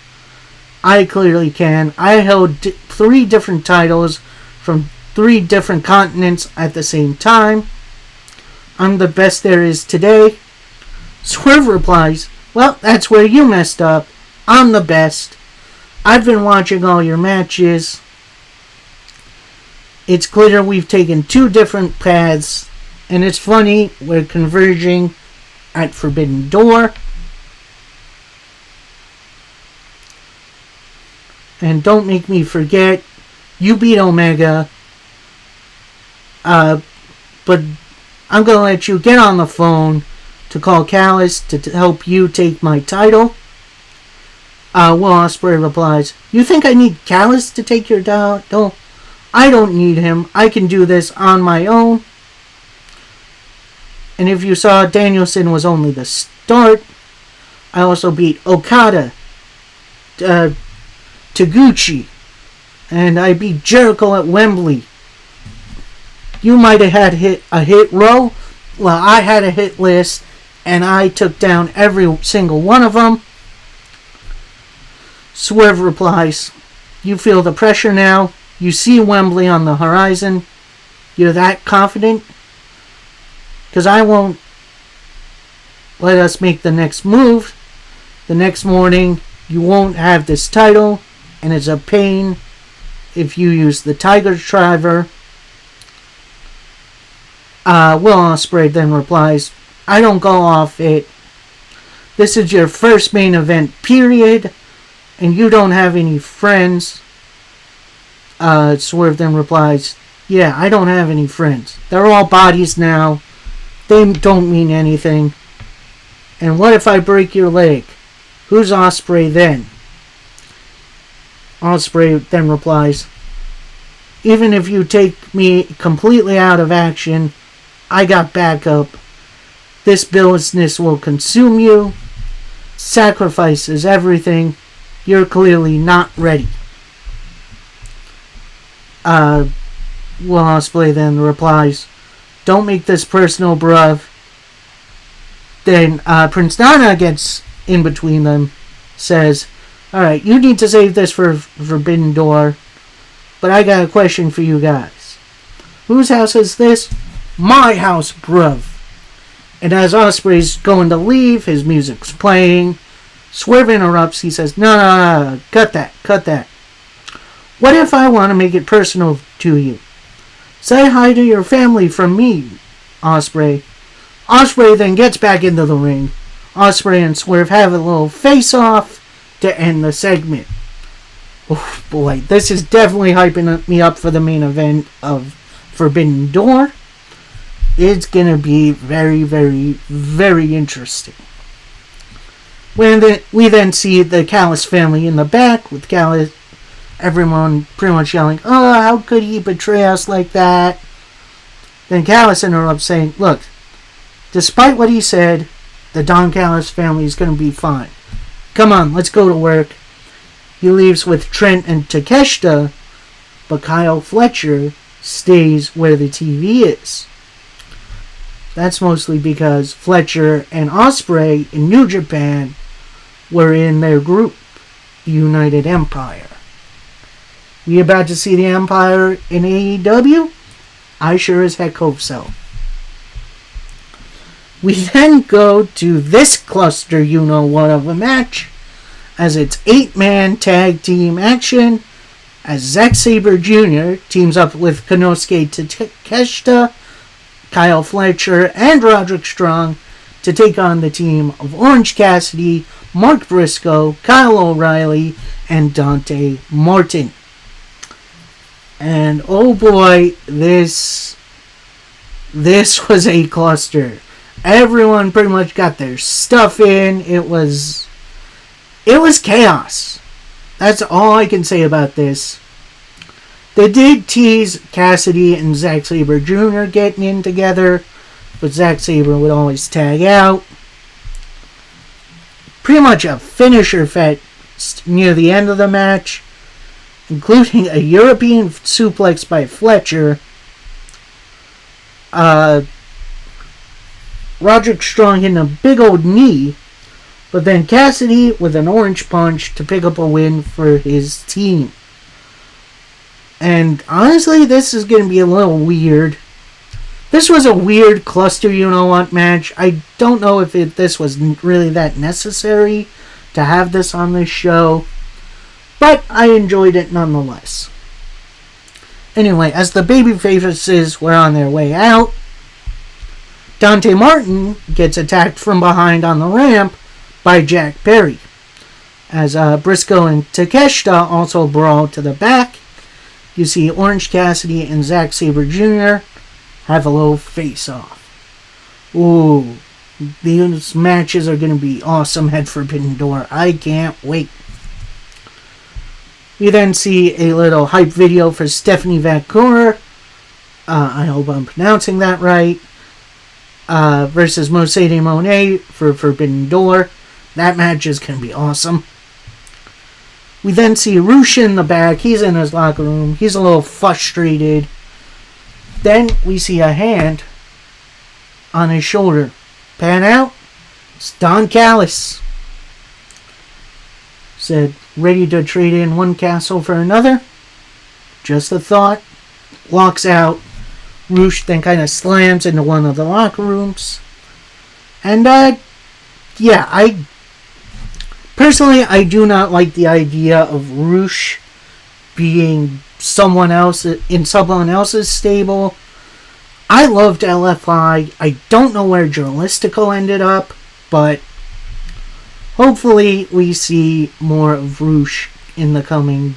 I clearly can. I held 3 different titles from 3 different continents at the same time. I'm the best there is today." Swerve replies, "Well, that's where you messed up. I'm the best. I've been watching all your matches. It's clear we've taken 2 different paths, and it's funny, we're converging at Forbidden Door. And don't make me forget, you beat Omega. But I'm going to let you get on the phone to call Callis to help you take my title." Will Ospreay replies, "You think I need Callis to take your title? I don't need him. I can do this on my own. And if you saw, Danielson was only the start. I also beat Okada Taguchi. And I beat Jericho at Wembley. You might have had a hit row. Well, I had a hit list, and I took down every single one of them. Swerve replies, you feel the pressure now. You see Wembley on the horizon. You're that confident? Because I won't let us make the next move. The next morning, you won't have this title, and it's a pain if you use the Tiger Driver. Will Ospreay then replies, I don't go off it. This is your first main event, period, and you don't have any friends. Swerve then replies, yeah, I don't have any friends. They're all bodies now. They don't mean anything. And what if I break your leg? Who's Ospreay then? Ospreay then replies, even if you take me completely out of action, I got backup. This business will consume you. Sacrifice is everything. You're clearly not ready. Will Ospreay then replies, don't make this personal, bruv. Then Prince Nana gets in between them, says, alright, you need to save this for Forbidden Door, but I got a question for you guys. Whose house is this? My house, bruv. And as Ospreay's going to leave, his music's playing. Swerve interrupts. He says, no, cut that. What if I want to make it personal to you? Say hi to your family from me, Ospreay. Ospreay then gets back into the ring. Ospreay and Swerve have a little face-off to end the segment. Oh boy, this is definitely hyping me up for the main event of Forbidden Door. It's going to be very, very, very interesting. We then see the Callis family in the back with Callis, everyone pretty much yelling, oh, how could he betray us like that? Then Callis interrupts saying, look, despite what he said, the Don Callis family is going to be fine. Come on, let's go to work. He leaves with Trent and Takeshita, but Kyle Fletcher stays where the TV is. That's mostly because Fletcher and Ospreay in New Japan were in their group, the United Empire. We about to see the Empire in AEW? I sure as heck hope so. We then go to this cluster you-know-what of a match, as it's 8-man tag team action, as Zack Sabre Jr. teams up with Konosuke Takeshita, Kyle Fletcher, and Roderick Strong to take on the team of Orange Cassidy, Mark Briscoe, Kyle O'Reilly, and Dante Martin. And oh boy, this was a cluster. Everyone pretty much got their stuff in. It was chaos. That's all I can say about this. They did tease Cassidy and Zack Sabre Jr. getting in together, but Zack Sabre would always tag out. Pretty much a finisher fest near the end of the match, including a European suplex by Fletcher. Roderick Strong hitting a big old knee, but then Cassidy with an orange punch to pick up a win for his team. And honestly, this is going to be a little weird. This was a weird cluster you-know-what match. I don't know if this was really that necessary to have this on this show, but I enjoyed it nonetheless. Anyway, as the babyfaces were on their way out, Dante Martin gets attacked from behind on the ramp by Jack Perry. As Briscoe and Takeshita also brawl to the back, you see Orange Cassidy and Zack Sabre Jr. have a little face-off. Ooh, these matches are going to be awesome at Forbidden Door. I can't wait. We then see a little hype video for Stephanie Vancouver. I hope I'm pronouncing that right. Versus Mercedes Moné for Forbidden Door. That match is going to be awesome. We then see Rush in the back. He's in his locker room. He's a little frustrated. Then we see a hand on his shoulder. Pan out. It's Don Callis. Said, ready to trade in one castle for another? Just a thought. Walks out. Rush then kind of slams into one of the locker rooms. And, personally, I do not like the idea of Rush being someone else in someone else's stable. I loved LFI. I don't know where Journalistico ended up, but hopefully we see more of Rush in the coming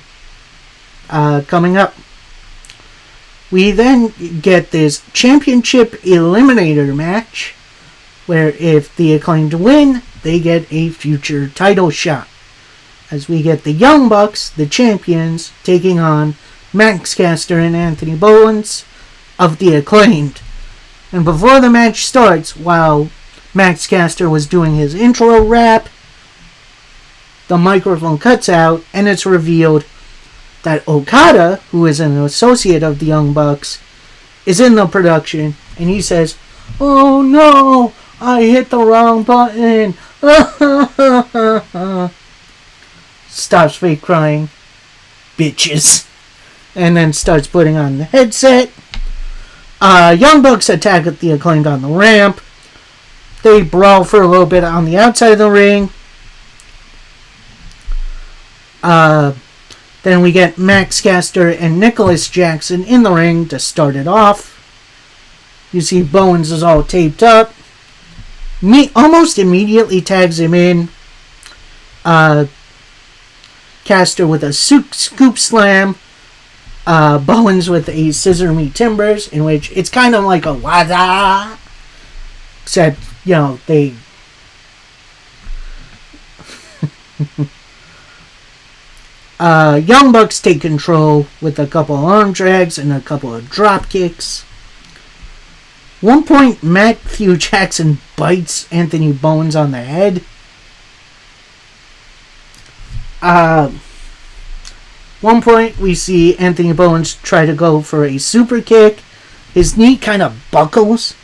up. We then get this championship eliminator match, where if the Acclaimed win, they get a future title shot. As we get the Young Bucks, the champions, taking on Max Caster and Anthony Bowens of the Acclaimed. And before the match starts, while Max Caster was doing his intro rap, the microphone cuts out and it's revealed that Okada, who is an associate of the Young Bucks, is in the production, and he says, "Oh no, I hit the wrong button." Stops fake crying. Bitches. And then starts putting on the headset. Young Bucks attack the Acclaimed on the ramp. They brawl for a little bit on the outside of the ring. Then we get Max Caster and Nicholas Jackson in the ring to start it off. You see Bowens is all taped up. Almost immediately tags him in. Caster with a scoop slam. Bowens with a scissor me timbers, in which it's kind of like a wada. Except, they... Young Bucks take control with a couple of arm drags and a couple of drop kicks. One point, Matthew Jackson bites Anthony Bowens on the head. One point, we see Anthony Bowens try to go for a super kick. His knee kind of buckles,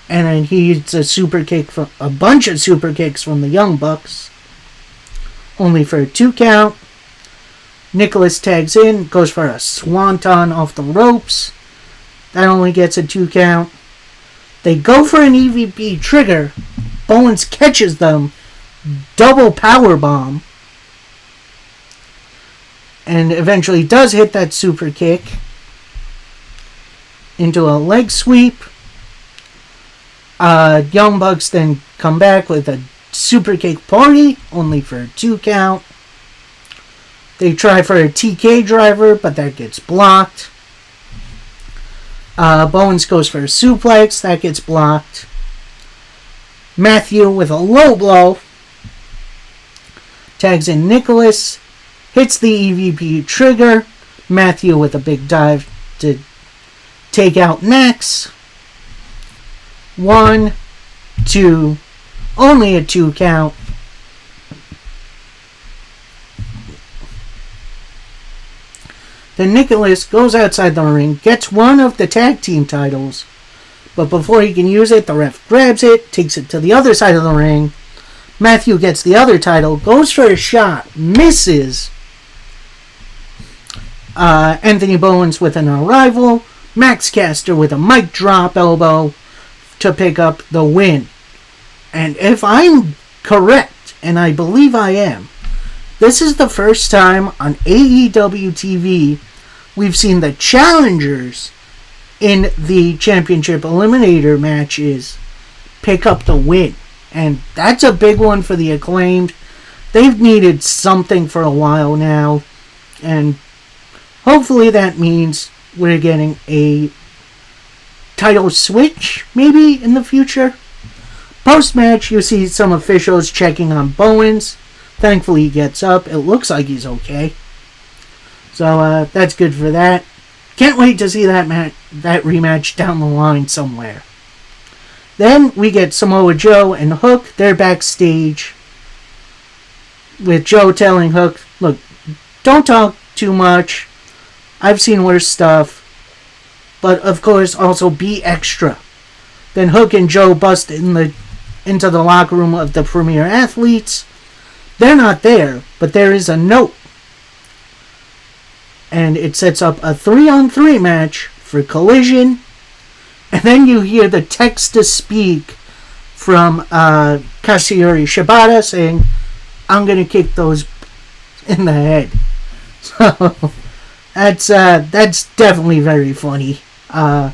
and then he hits a bunch of super kicks from the Young Bucks, only for a 2 count. Nicholas tags in, goes for a swanton off the ropes. That only gets a 2 count. They go for an EVP trigger. Bowens catches them. Double power bomb. And eventually does hit that super kick into a leg sweep. Young Bucks then come back with a super kick party, only for a 2 count. They try for a TK driver, but that gets blocked. Bowens goes for a suplex, that gets blocked. Matthew with a low blow. Tags in Nicholas. Hits the EVP trigger. Matthew with a big dive to take out Max. 1, 2. Only a 2 count. Then Nicholas goes outside the ring, gets one of the tag team titles, but before he can use it, the ref grabs it, takes it to the other side of the ring. Matthew gets the other title, goes for a shot, misses. Anthony Bowens with an arrival, Max Caster with a mic drop elbow to pick up the win. And if I'm correct, and I believe I am, this is the first time on AEW TV we've seen the challengers in the championship eliminator matches pick up the win. And that's a big one for the Acclaimed. They've needed something for a while now. And hopefully that means we're getting a title switch, maybe, in the future. Post-match, you see some officials checking on Bowens. Thankfully, he gets up. It looks like he's okay. So, that's good for that. Can't wait to see that rematch down the line somewhere. Then, we get Samoa Joe and Hook. They're backstage, with Joe telling Hook, look, don't talk too much. I've seen worse stuff. But of course, also be extra. Then Hook and Joe bust into the locker room of the Premier Athletes. They're not there, but there is a note. And it sets up a 3-on-3 match for Collision. And then you hear the text-to-speak from Katsuyori Shibata saying, I'm going to kick those in the head. So, that's definitely very funny. That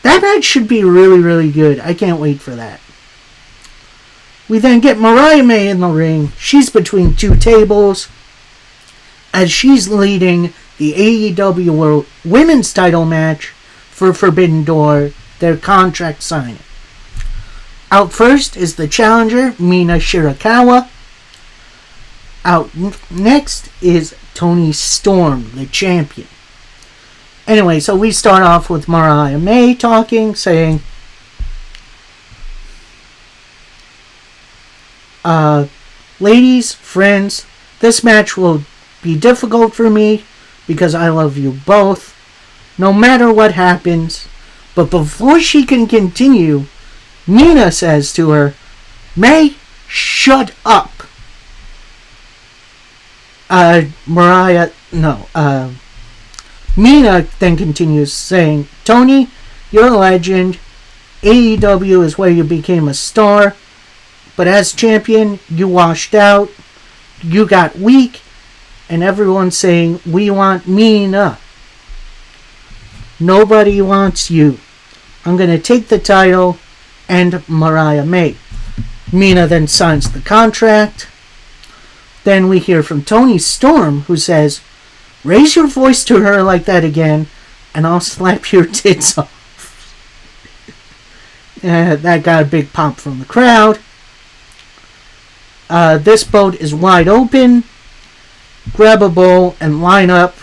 match should be really, really good. I can't wait for that. We then get Mariah May in the ring. She's between two tables as she's leading the AEW World Women's title match for Forbidden Door, their contract signing. Out first is the challenger, Mina Shirakawa. Out next is Toni Storm, the champion. Anyway, so we start off with Mariah May talking, saying, ladies, friends, this match will be difficult for me because I love you both, no matter what happens. But before she can continue, Mina says to her, May, shut up. Mina then continues saying, Tony, you're a legend. AEW is where you became a star. But as champion, you washed out. You got weak. And everyone's saying, we want Mina. Nobody wants you. I'm going to take the title and Mariah May. Mina then signs the contract. Then we hear from Toni Storm, who says, raise your voice to her like that again, and I'll slap your tits off. That got a big pop from the crowd. This boat is wide open. Grab a bowl and line up.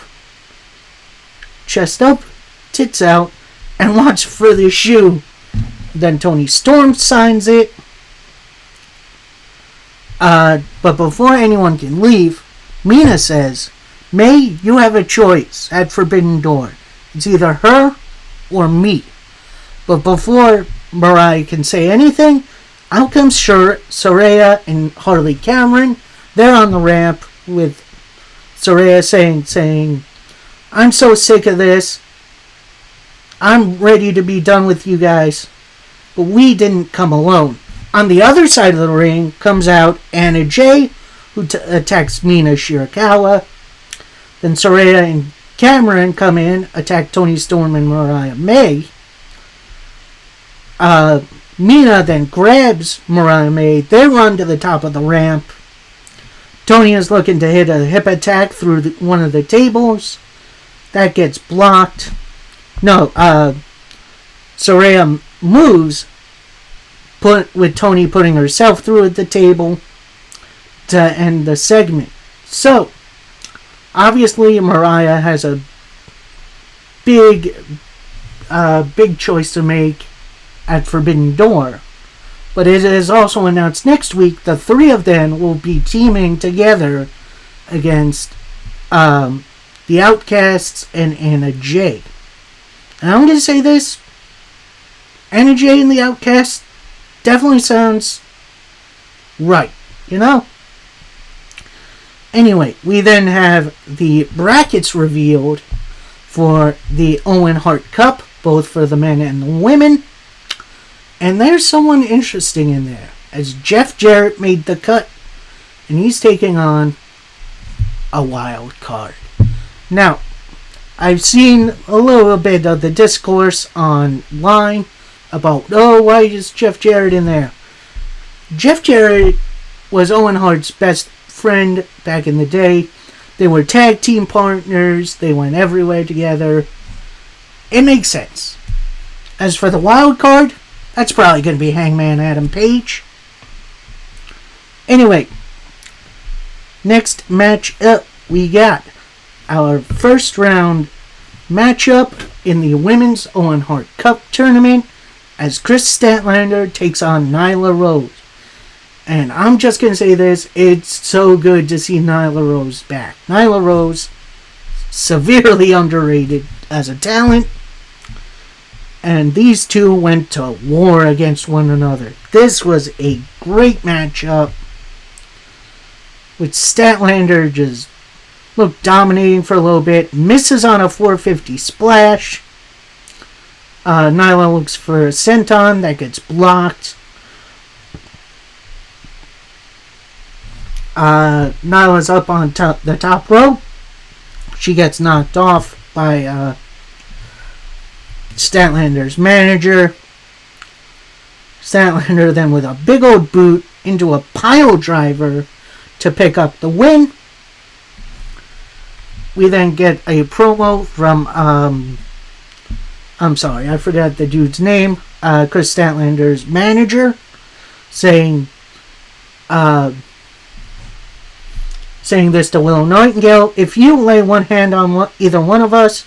Chest up, tits out, and watch for the shoe. Then Toni Storm signs it. But before anyone can leave, Mina says, May, you have a choice at Forbidden Door. It's either her or me. But before Mariah can say anything, out comes Saraya and Harley Cameron. They're on the ramp with Saraya saying, I'm so sick of this. I'm ready to be done with you guys. But we didn't come alone. On the other side of the ring comes out Anna Jay, who attacks Mina Shirakawa. Then Saraya and Cameron come in, attack Toni Storm and Mariah May. Mina then grabs Mariah May. They run to the top of the ramp. Toni is looking to hit a hip attack through one of the tables. That gets blocked. No, Saraya moves, with Toni putting herself through the table to end the segment. So, obviously Mariah has a big choice to make at Forbidden Door. But it is also announced next week the three of them will be teaming together against the Outcasts and Anna Jay. And I'm going to say this, Anna Jay and the Outcasts definitely sounds right, you know? Anyway, we then have the brackets revealed for the Owen Hart Cup, both for the men and the women. And there's someone interesting in there, as Jeff Jarrett made the cut, and he's taking on a wild card. Now, I've seen a little bit of the discourse online about, why is Jeff Jarrett in there? Jeff Jarrett was Owen Hart's best friend back in the day. They were tag team partners. They went everywhere together. It makes sense. As for the wild card, that's probably going to be Hangman Adam Page. Anyway, next match up, we got our first round matchup in the Women's Owen Hart Cup tournament as Chris Statlander takes on Nyla Rose. And I'm just going to say this, it's so good to see Nyla Rose back. Nyla Rose, severely underrated as a talent. And these two went to war against one another. This was a great matchup. With Statlander just dominating for a little bit. Misses on a 450 splash. Nyla looks for a senton that gets blocked. Nyla's up on the top rope. She gets knocked off by Statlander's manager. Statlander then with a big old boot into a pile driver to pick up the win. We then get a promo from, I'm sorry, I forgot the dude's name, Chris Statlander's manager, saying this to Willow Nightingale: if you lay one hand on either one of us,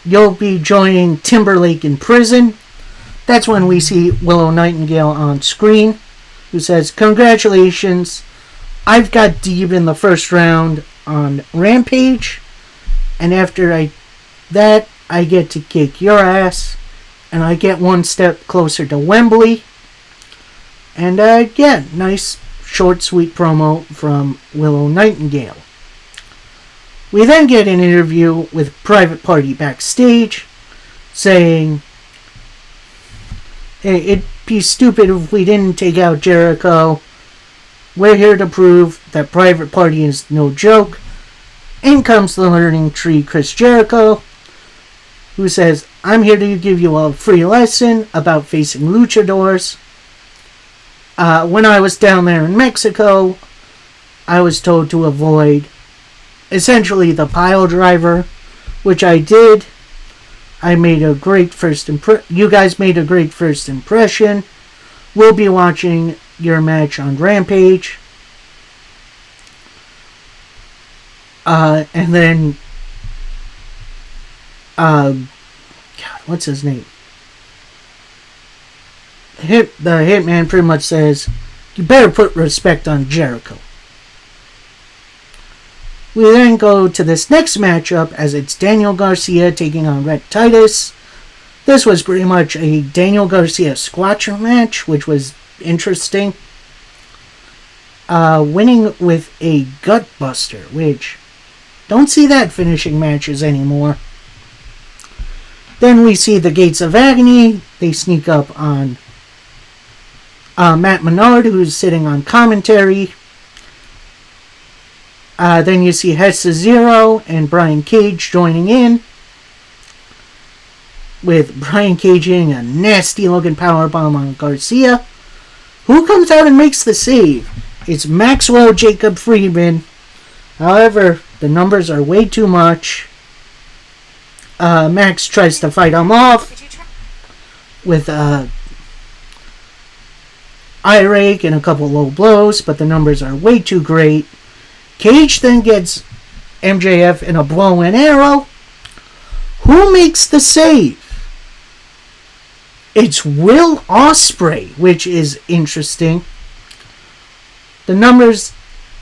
you'll be joining Timberlake in prison. That's when we see Willow Nightingale on screen, who says, "Congratulations, I've got deep in the first round on Rampage, and after that, I get to kick your ass, and I get one step closer to Wembley." And again, nice, short, sweet promo from Willow Nightingale. We then get an interview with Private Party backstage, saying, "Hey, it'd be stupid if we didn't take out Jericho. We're here to prove that Private Party is no joke." In comes the learning tree Chris Jericho, who says, "I'm here to give you a free lesson about facing luchadors. When I was down there in Mexico, I was told to avoid essentially the pile driver, which I did. I made a great first you guys made a great first impression. We'll be watching your match on Rampage." And then, God, what's his name? The Hitman pretty much says, "You better put respect on Jericho." We then go to this next matchup, as it's Daniel Garcia taking on Rhett Titus. This was pretty much a Daniel Garcia squatcher match, which was interesting. Winning with a gutbuster, which don't see that finishing matches anymore. Then we see the Gates of Agony. They sneak up on Matt Menard, who's sitting on commentary. Then you see Hessa Zero and Brian Cage joining in, with Brian Cage hitting a nasty looking powerbomb on Garcia. Who comes out and makes the save? It's Maxwell Jacob Friedman. However, the numbers are way too much. Max tries to fight him off with eye rake and a couple low blows, but the numbers are way too great. Cage then gets MJF in a blow and arrow. Who makes the save? It's Will Ospreay, which is interesting. The numbers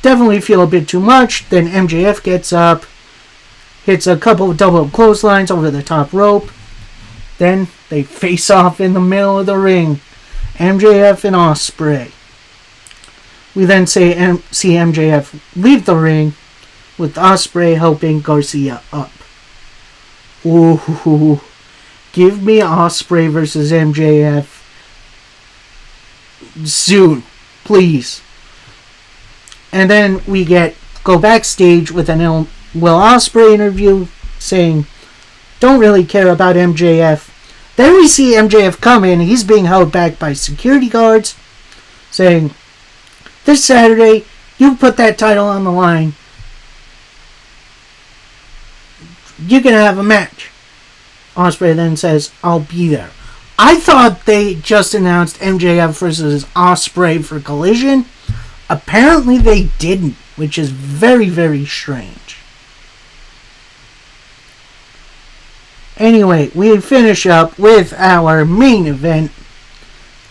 definitely feel a bit too much. Then MJF gets up, hits a couple of double clotheslines over the top rope. Then they face off in the middle of the ring. MJF and Ospreay. We then see MJF leave the ring, with Ospreay helping Garcia up. Ooh, give me Ospreay versus MJF soon, please. And then we go backstage with an Will Ospreay interview saying, "Don't really care about MJF." Then we see MJF come in. He's being held back by security guards, saying, "This Saturday, you put that title on the line. You're going to have a match." Ospreay then says, "I'll be there." I thought they just announced MJF versus Ospreay for Collision. Apparently they didn't, which is very, very strange. Anyway, we finish up with our main event.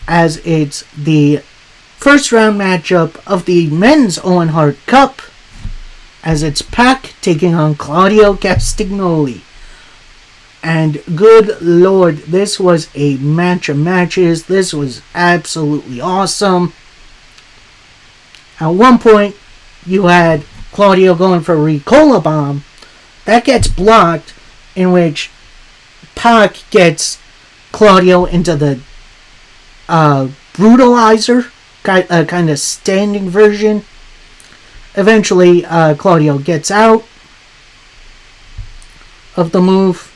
as it's the first round matchup of the Men's Owen Hart Cup, as it's Pac taking on Claudio Castagnoli. And good lord, this was a match of matches. This was absolutely awesome. At one point, you had Claudio going for a Ricola bomb. That gets blocked, in which Pac gets Claudio into the brutalizer, kind of standing version. Eventually, Claudio gets out of the move.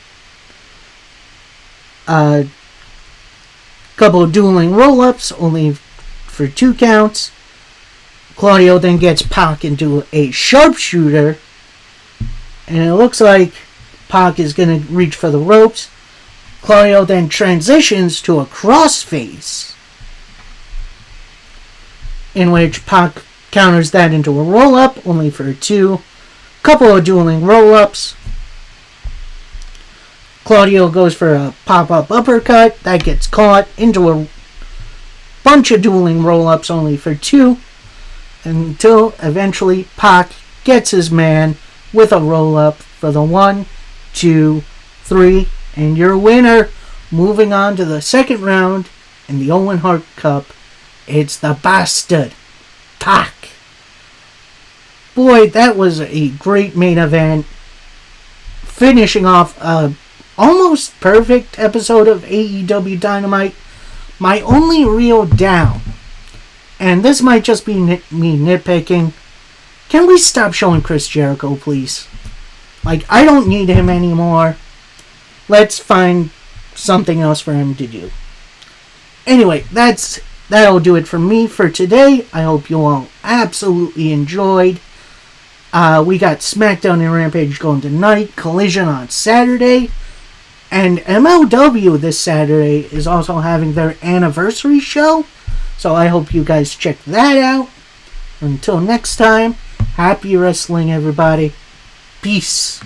Couple of dueling roll-ups, only for 2 counts. Claudio then gets Pac into a sharpshooter, and it looks like Pac is going to reach for the ropes. Claudio then transitions to a crossface, in which Pac counters that into a roll-up, only for 2. Couple of dueling roll-ups. Claudio goes for a pop-up uppercut. That gets caught into a bunch of dueling roll-ups, only for 2. Until eventually Pac gets his man with a roll-up for the 1, 2, 3. And your winner, moving on to the second round in the Owen Hart Cup, it's the bastard, Pac. Boy, that was a great main event. Finishing off a almost perfect episode of AEW Dynamite. My only real down, and this might just be me nitpicking, can we stop showing Chris Jericho, please? Like, I don't need him anymore. Let's find something else for him to do. Anyway, that'll do it for me for today. I hope you all absolutely enjoyed. We got SmackDown and Rampage going tonight, Collision on Saturday, and MLW this Saturday is also having their anniversary show, so I hope you guys check that out. Until next time, happy wrestling, everybody. Peace.